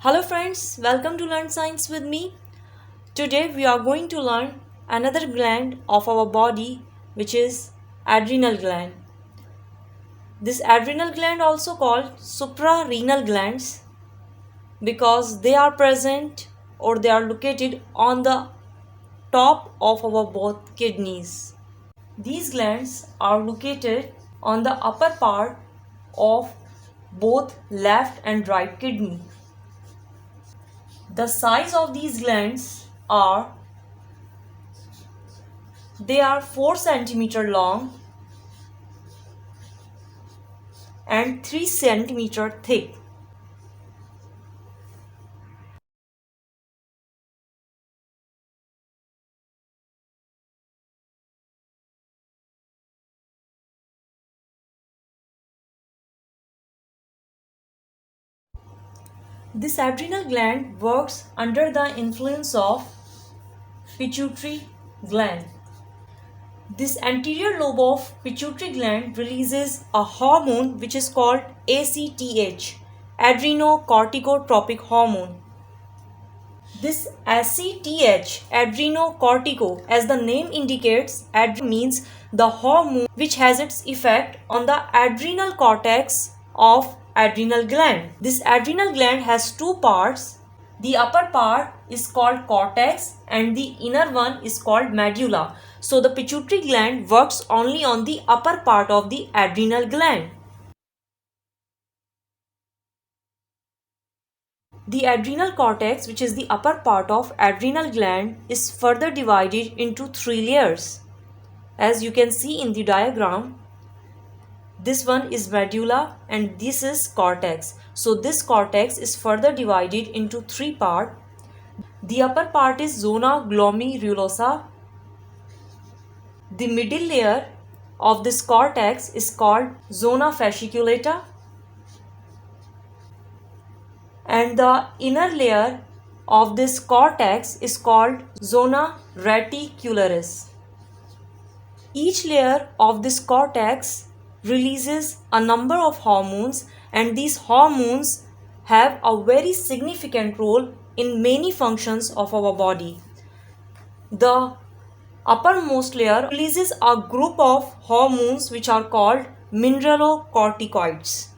Hello friends, welcome to Learn Science with me. Today we are going to learn another gland of our body, which is adrenal gland. This adrenal gland also called suprarenal glands because they are present or they are located on the top of our both kidneys. These glands are located on the upper part of both left and right kidney. The size of these glands are they are 4 centimeter long and 3 centimeter thick. This adrenal gland works under the influence of pituitary gland. This anterior lobe of pituitary gland releases a hormone which is called ACTH, adrenocorticotropic hormone. This ACTH, adrenocortico, as the name indicates, means the hormone which has its effect on the adrenal cortex of adrenal gland. This adrenal gland has two parts. The upper part is called cortex and the inner one is called medulla. So the pituitary gland works only on the upper part of the adrenal gland. The adrenal cortex, which is the upper part of adrenal gland, is further divided into three layers. As you can see in the diagram, this one is medulla and this is cortex. So this cortex is further divided into three parts. The upper part is zona glomerulosa. The middle layer of this cortex is called zona fasciculata. And the inner layer of this cortex is called zona reticularis. Each layer of this cortex releases a number of hormones, and these hormones have a very significant role in many functions of our body. The uppermost layer releases a group of hormones which are called mineralocorticoids.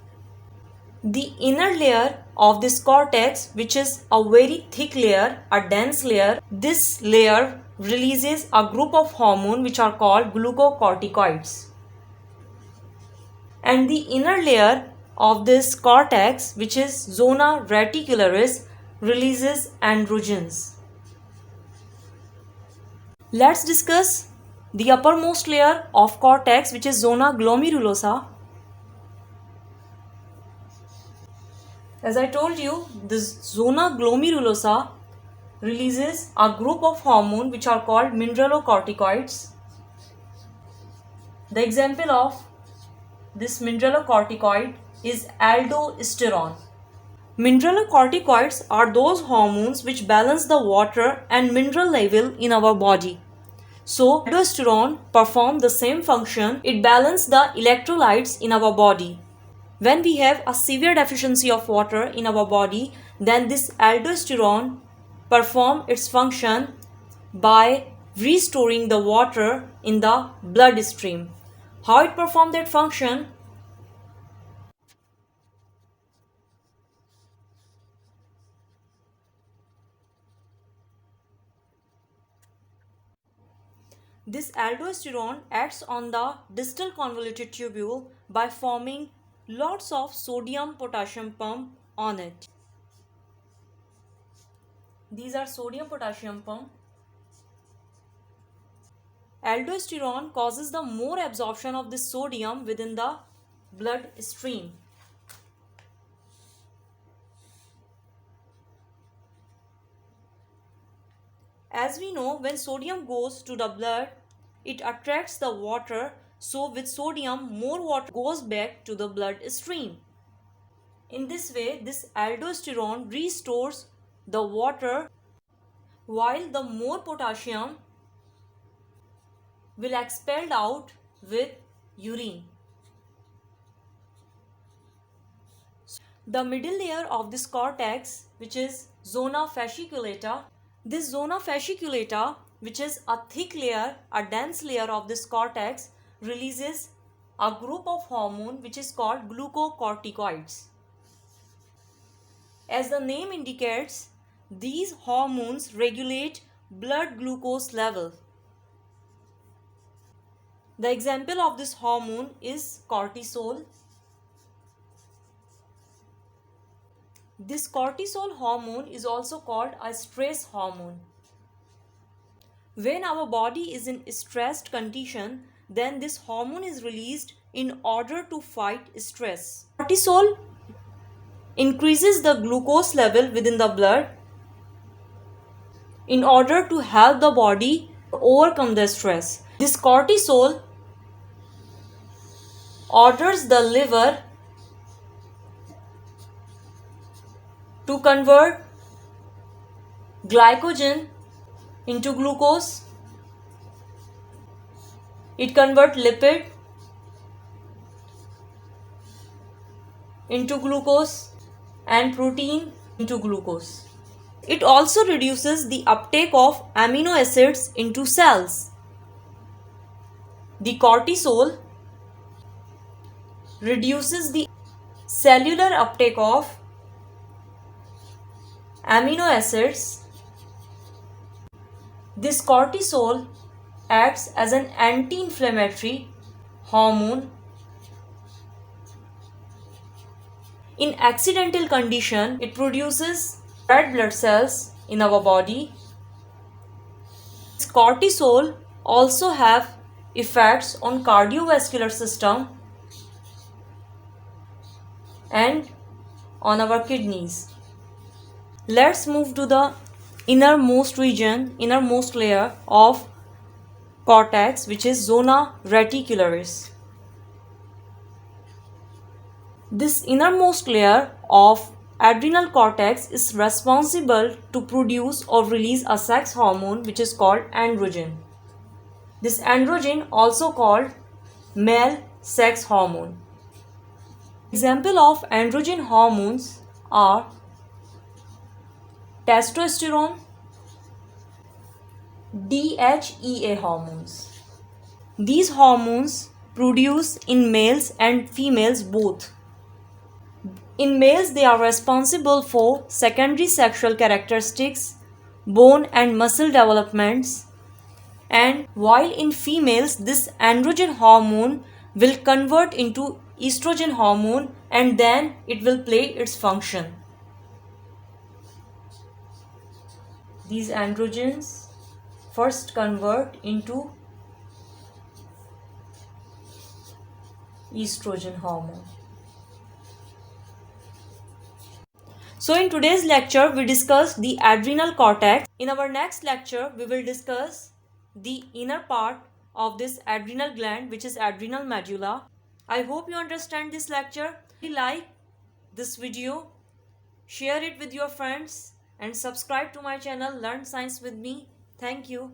The inner layer of this cortex, which is a very thick layer, a dense layer, this layer releases a group of hormones which are called glucocorticoids. And the inner layer of this cortex, which is zona reticularis, releases androgens. Let's discuss the uppermost layer of cortex, which is zona glomerulosa. As I told you, this zona glomerulosa releases a group of hormones which are called mineralocorticoids. The example of this mineralocorticoid is aldosterone. Mineralocorticoids are those hormones which balance the water and mineral level in our body. So, aldosterone performs the same function. It balances the electrolytes in our body. When we have a severe deficiency of water in our body, then this aldosterone performs its function by restoring the water in the bloodstream. How it performs that function? This aldosterone acts on the distal convoluted tubule by forming lots of sodium-potassium pump on it. These are sodium-potassium pump. Aldosterone causes the more absorption of this sodium within the blood stream. As we know, when sodium goes to the blood, it attracts the water. So with sodium, more water goes back to the blood stream. In this way, this aldosterone restores the water, while the more potassium will expelled out with urine. the middle layer of this cortex, which is zona fasciculata. This zona fasciculata, which is a thick layer, a dense layer of this cortex, releases a group of hormone which is called glucocorticoids. As the name indicates, these hormones regulate blood glucose level. The example of this hormone is cortisol. This cortisol hormone is also called a stress hormone. When our body is in a stressed condition, then this hormone is released in order to fight stress. Cortisol increases the glucose level within the blood in order to help the body overcome the stress. This cortisol orders the liver to convert glycogen into glucose. It converts lipid into glucose and protein into glucose. It also reduces the uptake of amino acids into cells. The cortisol reduces the cellular uptake of amino acids. This cortisol acts as an anti-inflammatory hormone. In accidental condition, it produces red blood cells in our body. This cortisol also have effects on cardiovascular system and on our kidneys. Let's move to the innermost region, innermost layer of cortex, which is zona reticularis. This innermost layer of adrenal cortex is responsible to produce or release a sex hormone which is called androgen. This androgen also called male sex hormone. Example of androgen hormones are testosterone, DHEA hormones. These hormones produce in males and females both. In males, they are responsible for secondary sexual characteristics, bone and muscle developments, and while in females, this androgen hormone will convert into estrogen hormone and then it will play its function. These androgens first convert into estrogen hormone. So in today's lecture, we discussed the adrenal cortex. In our next lecture, we will discuss the inner part of this adrenal gland, which is adrenal medulla. I hope you understand this lecture. If you like this video, share it with your friends and subscribe to my channel Learn Science with me. Thank you.